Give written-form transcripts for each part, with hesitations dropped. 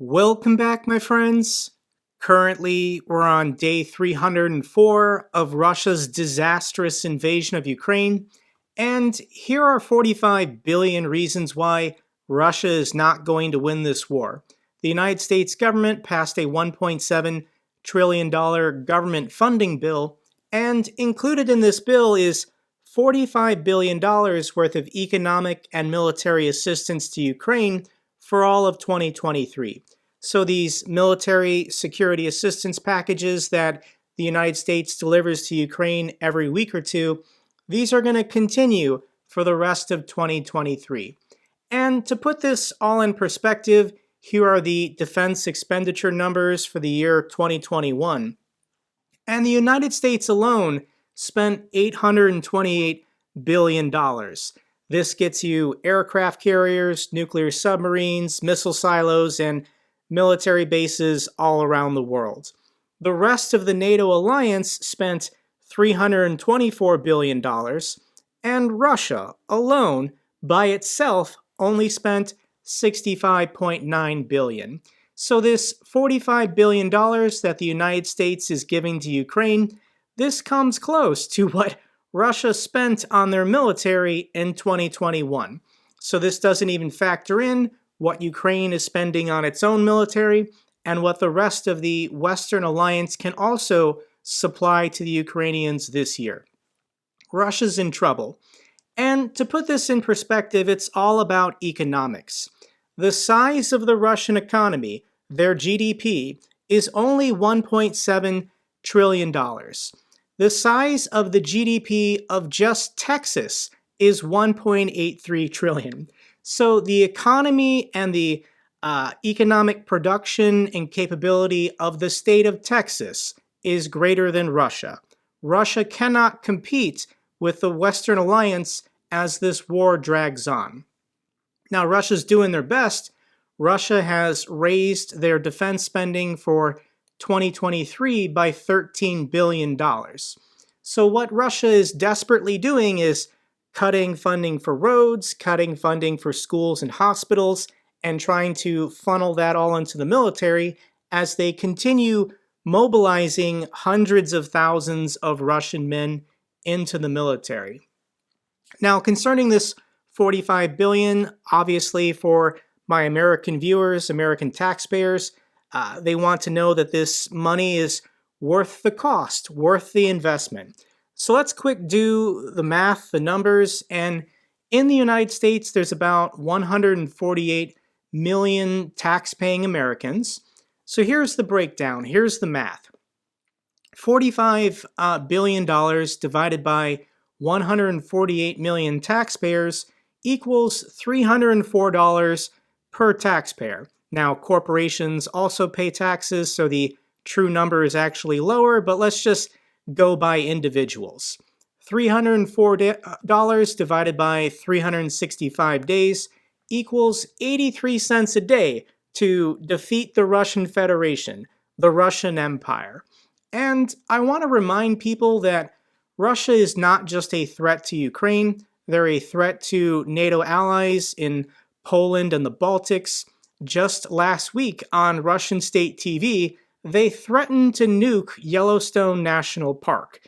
Welcome back, my friends. Currently, we're on day 304 of Russia's disastrous invasion of Ukraine, and here are 45 billion reasons why Russia is not going to win this war. The United States government passed a $1.7 trillion government funding bill, and included in this bill is $45 billion worth of economic and military assistance to Ukraine for all of 2023. So these military security assistance packages that the United States delivers to Ukraine every week or two, these are going to continue for the rest of 2023. And to put this all in perspective, here are the defense expenditure numbers for the year 2021. And the United States alone spent $828 billion. This gets you aircraft carriers, nuclear submarines, missile silos, and military bases all around the world. The rest of the NATO alliance spent $324 billion, and Russia alone, by itself, only spent $65.9 billion. So this $45 billion that the United States is giving to Ukraine, this comes close to what Russia spent on their military in 2021. So this doesn't even factor in what Ukraine is spending on its own military and what the rest of the Western alliance can also supply to the Ukrainians this year. Russia's in trouble. And to put this in perspective, it's all about economics. The size of the Russian economy, their GDP, is only $1.7 trillion. The size of the GDP of just Texas is $1.83 trillion. So the economy and the economic production and capability of the state of Texas is greater than Russia. Russia cannot compete with the Western alliance as this war drags on. Now, Russia's doing their best. Russia has raised their defense spending for 2023 by $13 billion. So what Russia is desperately doing is cutting funding for roads, cutting funding for schools and hospitals, and trying to funnel that all into the military as they continue mobilizing hundreds of thousands of Russian men into the military. Now, concerning this $45 billion, obviously for my American viewers, American taxpayers, they want to know that this money is worth the cost, worth the investment. So let's quick do the math, the numbers, and in the United States, there's about 148 million tax-paying Americans. So here's the breakdown, here's the math. $45 billion divided by 148 million taxpayers equals $304 per taxpayer. Now, corporations also pay taxes, so the true number is actually lower, but let's just go by individuals. $304 divided by 365 days equals 83 cents a day to defeat the Russian Federation, the Russian Empire. And I want to remind people that Russia is not just a threat to Ukraine, they're a threat to NATO allies in Poland and the Baltics. Just last week on Russian state TV, they threatened to nuke Yellowstone National Park.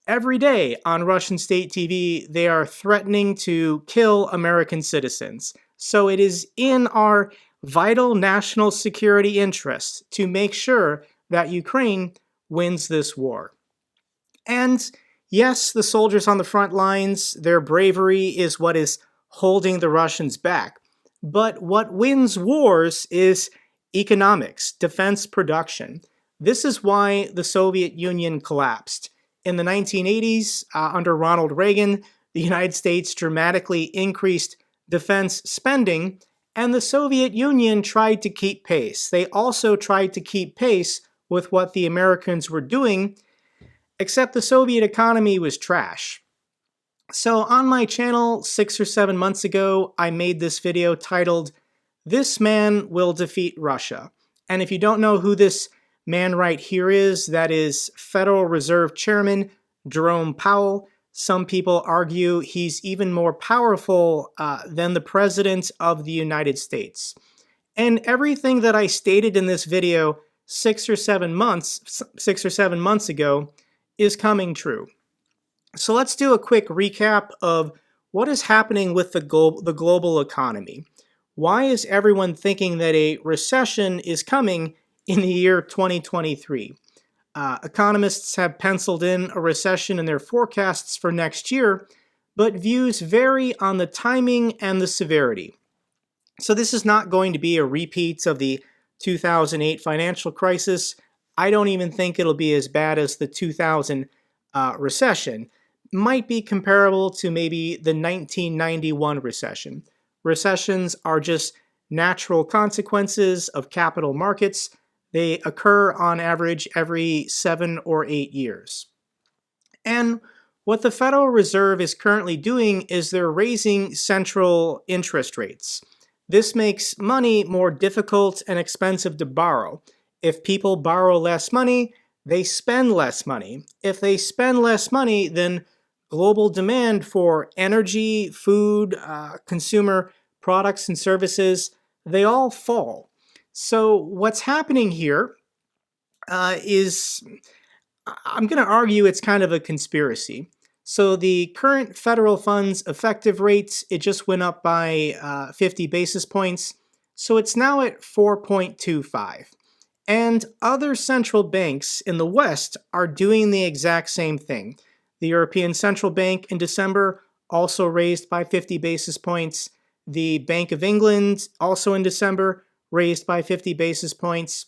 Every day on Russian state TV, they are threatening to kill American citizens. So it is in our vital national security interest to make sure that Ukraine wins this war. And yes, the soldiers on the front lines, their bravery is what is holding the Russians back. But what wins wars is economics, defense production. This is why the Soviet Union collapsed. In the 1980s, under Ronald Reagan, the United States dramatically increased defense spending, and the Soviet Union tried to keep pace. They also tried to keep pace with what the Americans were doing, except the Soviet economy was trash. So on my channel 6 or 7 months ago, I made this video titled, "This Man Will Defeat Russia." And if you don't know who this man right here is, that is Federal Reserve Chairman Jerome Powell. Some people argue he's even more powerful than the President of the United States. And everything that I stated in this video 6 or 7 months ago is coming true. So let's do a quick recap of what is happening with the global economy. Why is everyone thinking that a recession is coming in the year 2023? Economists have penciled in a recession in their forecasts for next year, but views vary on the timing and the severity. So this is not going to be a repeat of the 2008 financial crisis. I don't even think it'll be as bad as the 2000 recession. Might be comparable to maybe the 1991 recession. Recessions are just natural consequences of capital markets. They occur on average every 7 or 8 years. And what the Federal Reserve is currently doing is they're raising central interest rates. This makes money more difficult and expensive to borrow. If people borrow less money, they spend less money. If they spend less money, then global demand for energy, food, consumer products and services, they all fall. So what's happening here is, I'm going to argue it's kind of a conspiracy. So the current federal funds effective rates, it just went up by 50 basis points. So it's now at 4.25. And other central banks in the West are doing the exact same thing. The European Central Bank in December also raised by 50 basis points. The Bank of England, also in December, raised by 50 basis points.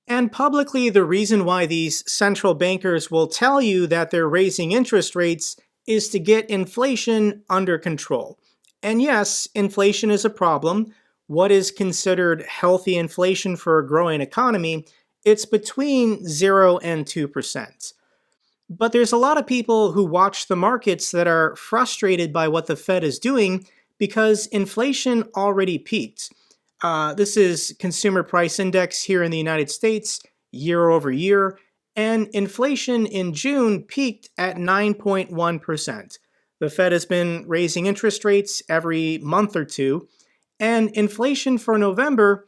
And publicly, the reason why these central bankers will tell you that they're raising interest rates is to get inflation under control. And yes, inflation is a problem. What is considered healthy inflation for a growing economy? It's between 0 and 2%. But there's a lot of people who watch the markets that are frustrated by what the Fed is doing because inflation already peaked. This is Consumer Price Index here in the United States, year over year, and inflation in June peaked at 9.1%. The Fed has been raising interest rates every month or two, and inflation for November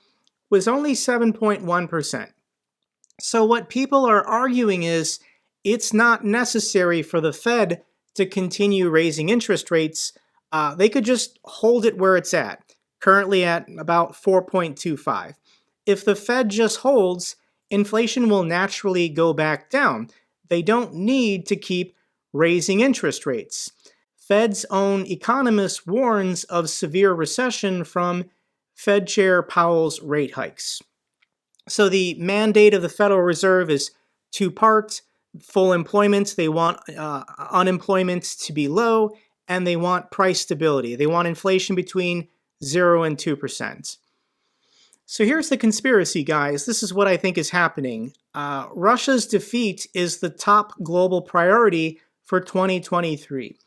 was only 7.1%. So what people are arguing is it's not necessary for the Fed to continue raising interest rates. They could just hold it where it's at, currently at about 4.25. If the Fed just holds, inflation will naturally go back down. They don't need to keep raising interest rates. Fed's own economist warns of severe recession from Fed Chair Powell's rate hikes. So the mandate of the Federal Reserve is two-part: full employment. They want unemployment to be low, and they want price stability. They want inflation between 0 and 2%. So here's the conspiracy, guys. This is what I think is happening. Russia's defeat is the top global priority for 2023.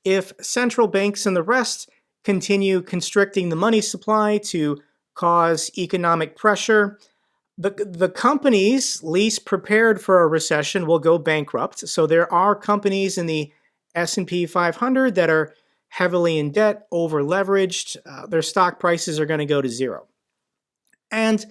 If central banks and the rest continue constricting the money supply to cause economic pressure, the companies least prepared for a recession will go bankrupt. So there are companies in the S&P 500 that are heavily in debt, over-leveraged. Their stock prices are going to go to zero. And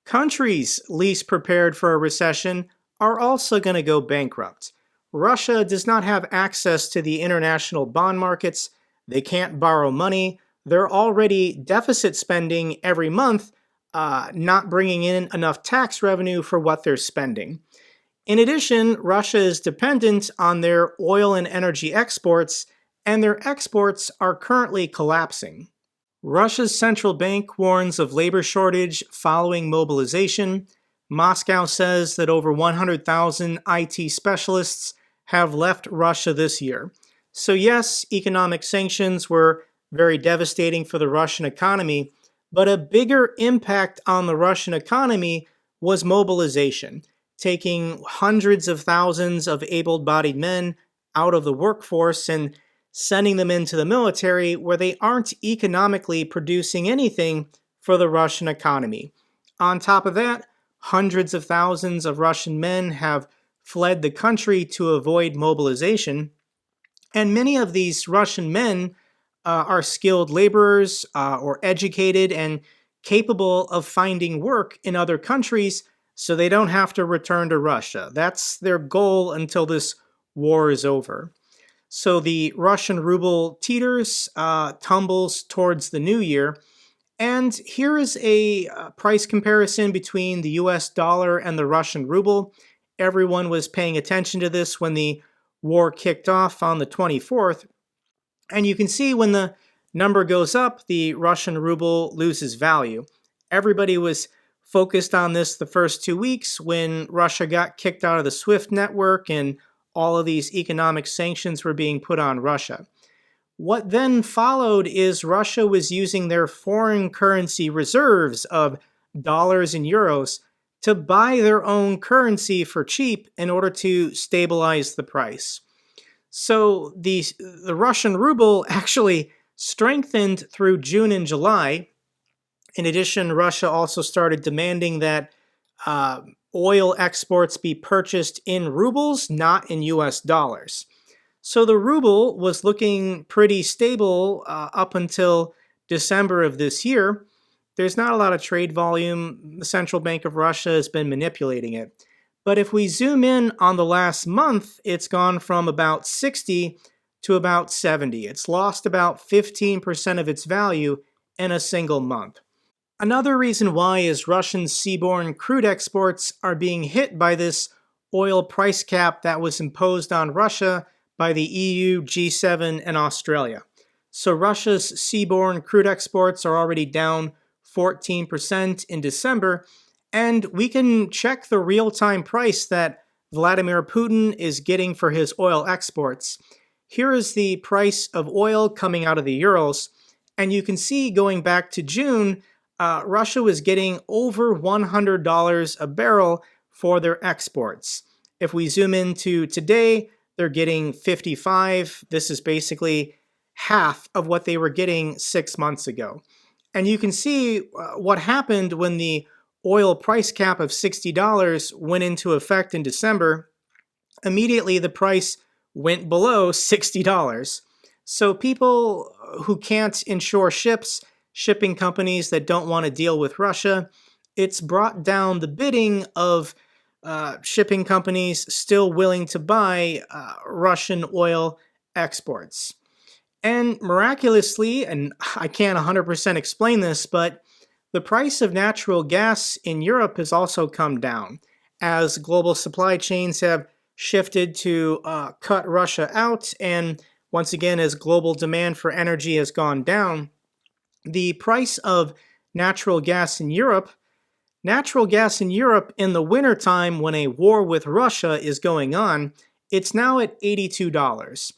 countries least prepared for a recession are also going to go bankrupt. Russia does not have access to the international bond markets. They can't borrow money. They're already deficit spending every month, not bringing in enough tax revenue for what they're spending. In addition, Russia is dependent on their oil and energy exports, and their exports are currently collapsing. Russia's central bank warns of labor shortage following mobilization. Moscow says that over 100,000 IT specialists have left Russia this year. So yes, economic sanctions were very devastating for the Russian economy, but a bigger impact on the Russian economy was mobilization, taking hundreds of thousands of able-bodied men out of the workforce and sending them into the military where they aren't economically producing anything for the Russian economy. On top of that, hundreds of thousands of Russian men have fled the country to avoid mobilization, and many of these Russian men are skilled laborers or educated and capable of finding work in other countries so they don't have to return to Russia. That's their goal until this war is over. So the Russian ruble teeters, tumbles towards the new year. And here is a price comparison between the US dollar and the Russian ruble. Everyone was paying attention to this when the war kicked off on the 24th. And you can see when the number goes up, the Russian ruble loses value. Everybody was focused on this the first 2 weeks when Russia got kicked out of the SWIFT network and all of these economic sanctions were being put on Russia. What then followed is Russia was using their foreign currency reserves of dollars and euros to buy their own currency for cheap in order to stabilize the price. So the Russian ruble actually strengthened through June and July. In addition, Russia also started demanding that oil exports be purchased in rubles, not in US dollars. So the ruble was looking pretty stable up until December of this year. There's not a lot of trade volume. The Central Bank of Russia has been manipulating it. But if we zoom in on the last month, it's gone from about 60 to about 70. It's lost about 15% of its value in a single month. Another reason why is Russian seaborne crude exports are being hit by this oil price cap that was imposed on Russia by the EU, G7, and Australia. So Russia's seaborne crude exports are already down 14% in December, and we can check the real-time price that Vladimir Putin is getting for his oil exports. Here is the price of oil coming out of the Urals, and you can see going back to June, Russia was getting over $100 a barrel for their exports. If we zoom into today, they're getting 55. This is basically half of what they were getting 6 months ago. And you can see what happened when the oil price cap of $60 went into effect in December. Immediately, the price went below $60. So people who can't insure ships, shipping companies that don't want to deal with Russia, it's brought down the bidding of shipping companies still willing to buy Russian oil exports. And miraculously, and I can't 100% explain this, but the price of natural gas in Europe has also come down as global supply chains have shifted to cut Russia out, and once again, as global demand for energy has gone down, the price of natural gas in Europe in the wintertime when a war with Russia is going on, it's now at $82.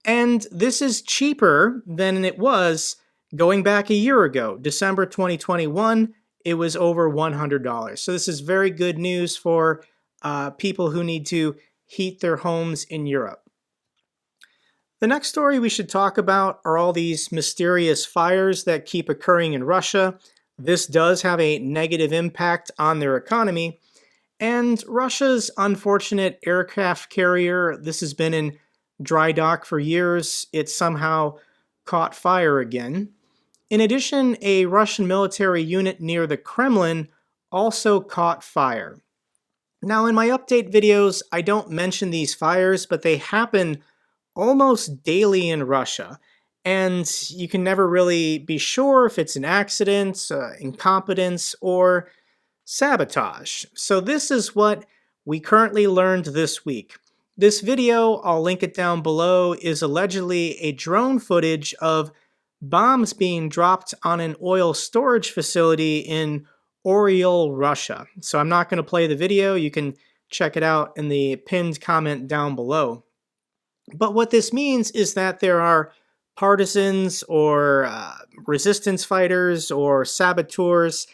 And this is cheaper than it was going back a year ago. December 2021, it was over $100. So this is very good news for people who need to heat their homes in Europe. The next story we should talk about are all these mysterious fires that keep occurring in Russia. This does have a negative impact on their economy. And Russia's unfortunate aircraft carrier, this has been in dry dock for years, it somehow caught fire again. In addition, a Russian military unit near the Kremlin also caught fire. Now, in my update videos, I don't mention these fires, but they happen almost daily in Russia. And you can never really be sure if it's an accident, incompetence, or sabotage. So this is what we currently learned this week. This video, I'll link it down below, is allegedly a drone footage of bombs being dropped on an oil storage facility in Oriol, Russia. So I'm not going to play the video. You can check it out in the pinned comment down below. But what this means is that there are partisans or resistance fighters or saboteurs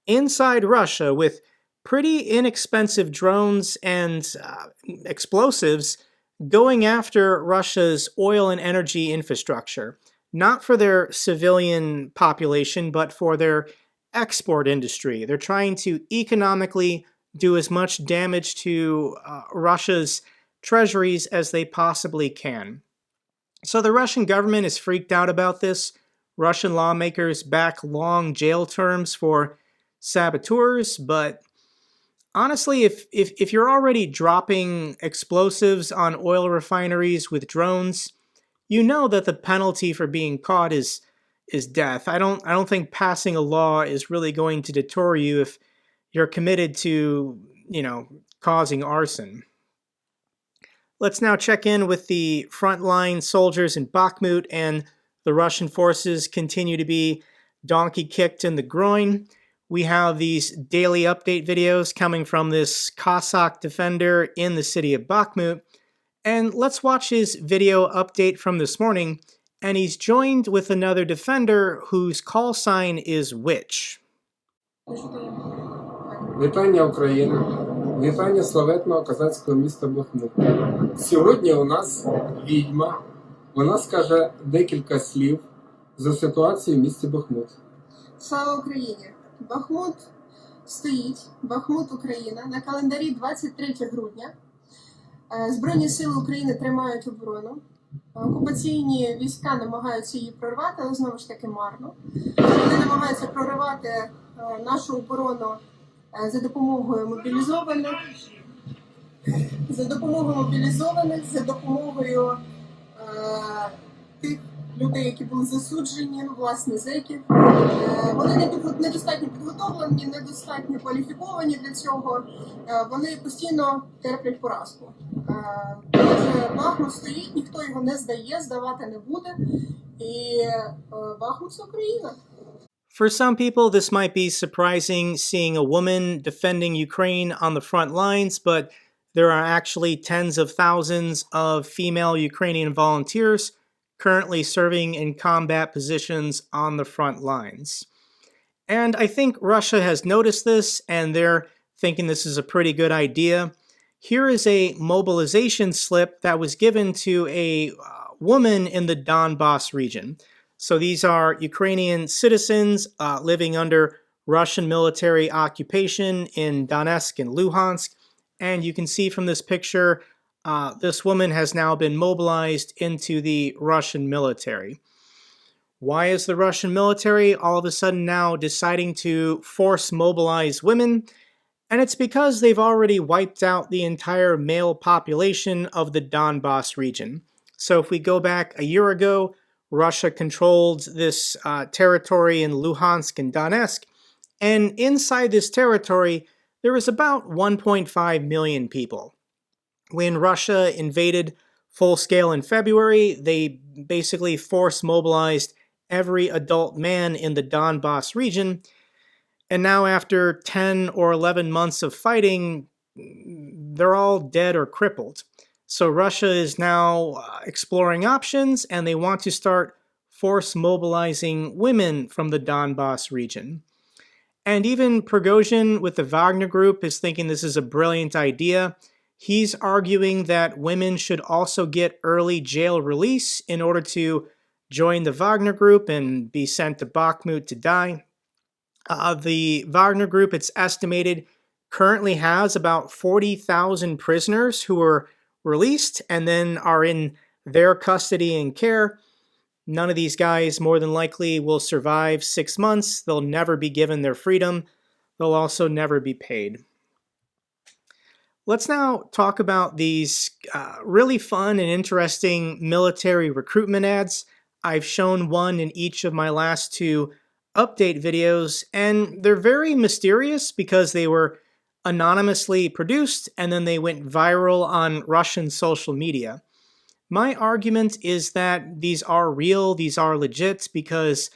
inside Russia with pretty inexpensive drones and explosives going after Russia's oil and energy infrastructure, not for their civilian population, but for their export industry. They're trying to economically do as much damage to Russia's treasuries as they possibly can. So the Russian government is freaked out about this. Russian lawmakers back long jail terms for saboteurs, but honestly, if you're already dropping explosives on oil refineries with drones, you know that the penalty for being caught is death. I don't think passing a law is really going to deter you if you're committed to, causing arson. Let's now check in with the frontline soldiers in Bakhmut, and the Russian forces continue to be donkey kicked in the groin. We have these daily update videos coming from this Cossack defender in the city of Bakhmut. And let's watch his video update from this morning. And he's joined with another defender whose call sign is Witch. Вітання Україна. Вітання славетного козацького міста Бахмут. Сьогодні у нас відьма. Вона скаже декілька слів за ситуацію в місті Бахмут. Слава Україні! Бахмут стоїть. Бахмут, Україна. На календарі 23 грудня. Збройні сили України тримають оборону. Окупаційні війська намагаються її прорвати, але знову ж таки марно. Вони намагаються проривати нашу оборону за допомогою мобілізованих, за допомогою тих людей, які були засуджені, власне, зеків. Вони недостатньо підготовлені, недостатньо кваліфіковані для цього. Вони постійно терплять поразку. Бахмут стоїть, ніхто його не здає, здавати не буде. І Бахмут – це Україна. For some people, this might be surprising seeing a woman defending Ukraine on the front lines, but there are actually tens of thousands of female Ukrainian volunteers currently serving in combat positions on the front lines. And I think Russia has noticed this, and they're thinking this is a pretty good idea. Here is a mobilization slip that was given to a woman in the Donbass region. So these are Ukrainian citizens living under Russian military occupation in Donetsk and Luhansk. And you can see from this picture, this woman has now been mobilized into the Russian military. Why is the Russian military all of a sudden now deciding to force mobilize women? And it's because they've already wiped out the entire male population of the Donbass region. So if we go back a year ago, Russia controlled this territory in Luhansk and Donetsk, and inside this territory, there was about 1.5 million people. When Russia invaded full-scale in February, they basically force-mobilized every adult man in the Donbass region, and now after 10 or 11 months of fighting, they're all dead or crippled. So Russia is now exploring options, and they want to start force mobilizing women from the Donbass region. And even Prigozhin with the Wagner Group is thinking this is a brilliant idea. He's arguing that women should also get early jail release in order to join the Wagner Group and be sent to Bakhmut to die. The Wagner Group, it's estimated, currently has about 40,000 prisoners who are released and then are in their custody and care. None of these guys more than likely will survive 6 months. They'll never be given their freedom. They'll also never be paid. Let's now talk about these really fun and interesting military recruitment ads. I've shown one in each of my last two update videos, and they're very mysterious because they were anonymously produced and then they went viral on Russian social media. My argument is that these are real, these are legit, because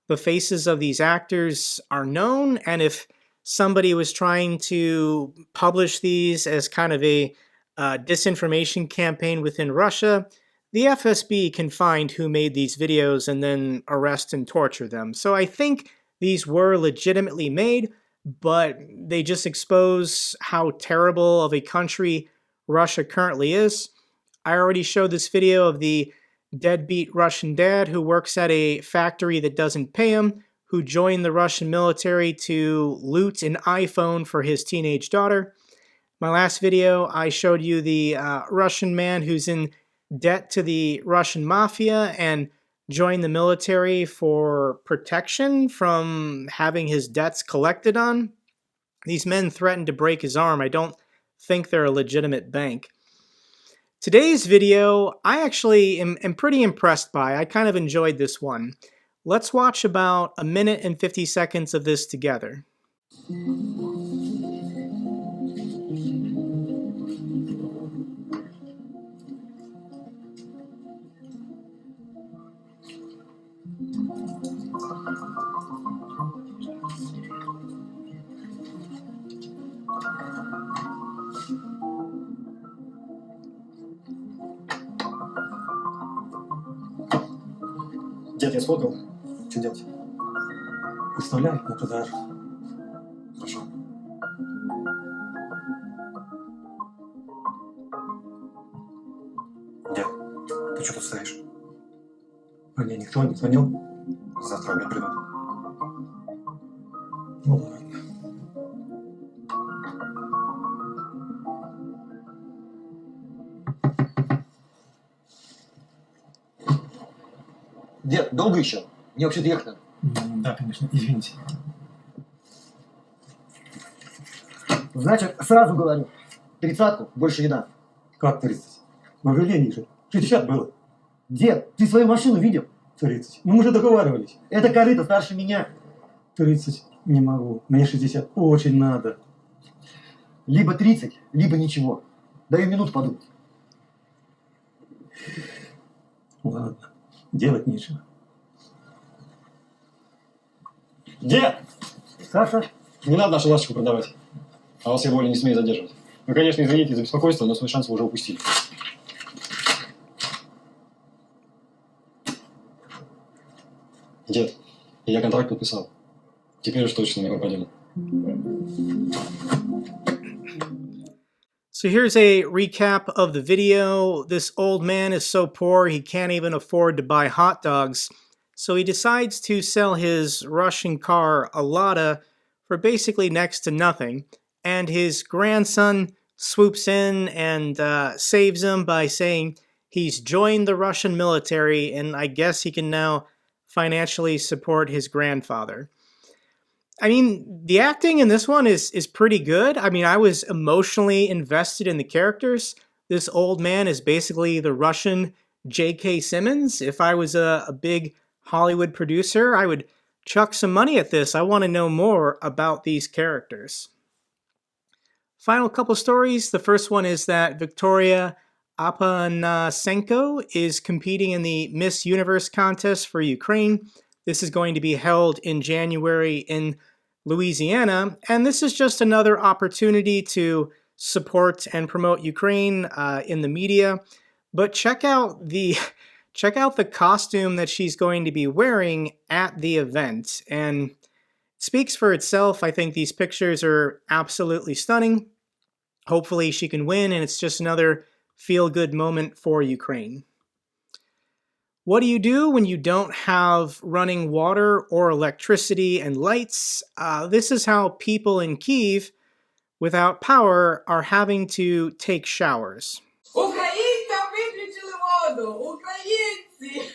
the faces of these actors are known, and if somebody was trying to publish these as kind of a disinformation campaign within Russia, the FSB can find who made these videos and then arrest and torture them. So I think these were legitimately made, but they just expose how terrible of a country Russia currently is. I already showed this video of the deadbeat Russian dad who works at a factory that doesn't pay him, who joined the Russian military to loot an iPhone for his teenage daughter. My last video, I showed you the Russian man who's in debt to the Russian mafia and join the military for protection from having his debts collected on. These men threatened to break his arm. I don't think they're a legitimate bank. Today's video, I actually am pretty impressed by. I kind of enjoyed this one. Let's watch about 1 minute and 50 seconds of this together. Дед, я сфоткал. Что делать? Выставляй на продажу. Хорошо. Дед, ты что тут стоишь? Мне никто не звонил? Завтра обед придут. Ну ладно. Дед, долго еще? Мне вообще-то ехать надо. Да, конечно, извините. Значит, сразу говорю, 30-ку больше не дам. Как 30? В объявлении же 60 было. Дед, ты свою машину видел? 30. Ну мы же договаривались. Это корыто старше меня. 30 не могу. Мне 60 очень надо. Либо 30, либо ничего. Даю минуту подумать. Ладно, делать нечего. Дед! Саша, Не надо нашу ласточку продавать. А вас я более не смею задерживать. Вы, конечно, извините за беспокойство, но свой шанс вы уже упустили. Дед, я контракт подписал. Теперь уж точно не попадем. So here's a recap of the video. This old man is so poor he can't even afford to buy hot dogs. So he decides to sell his Russian car, a Lada, for basically next to nothing. And his grandson swoops in and saves him by saying he's joined the Russian military and I guess he can now financially support his grandfather. I mean, the acting in this one is pretty good. I mean, I was emotionally invested in the characters. This old man is basically the Russian J.K. Simmons. If I was a big Hollywood producer, I would chuck some money at this. I want to know more about these characters. Final couple stories. The first one is that Victoria Apanasenko is competing in the Miss Universe contest for Ukraine. This is going to be held in January in Louisiana, and this is just another opportunity to support and promote Ukraine in the media. But check out the costume that she's going to be wearing at the event, and it speaks for itself. I think these pictures are absolutely stunning. Hopefully she can win, and it's just another feel-good moment for Ukraine. What do you do when you don't have running water or electricity and lights? This is how people in Kiev without power are having to take showers. Українцям виключили воду! Українці!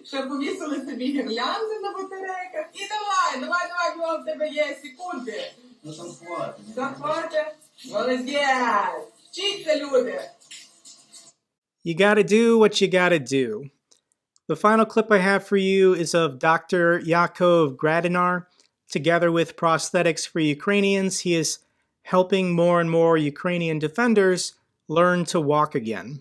Ще повісили собі гірлянди на батарейках. І давай, бо в тебе є секунди. Ну там хватит. Захватить? Молодець! Вчіться, люди! You gotta do what you gotta do. The final clip I have for you is of Dr. Yakov Gradinar. Together with Prosthetics for Ukrainians, he is helping more and more Ukrainian defenders learn to walk again.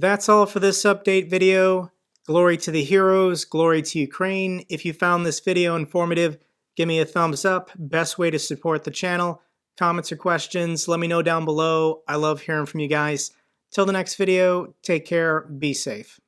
That's all for this update video. Glory to the heroes, glory to Ukraine. If you found this video informative, give me a thumbs up. Best way to support the channel. Comments or questions, let me know down below. I love hearing from you guys. Till the next video, take care, be safe.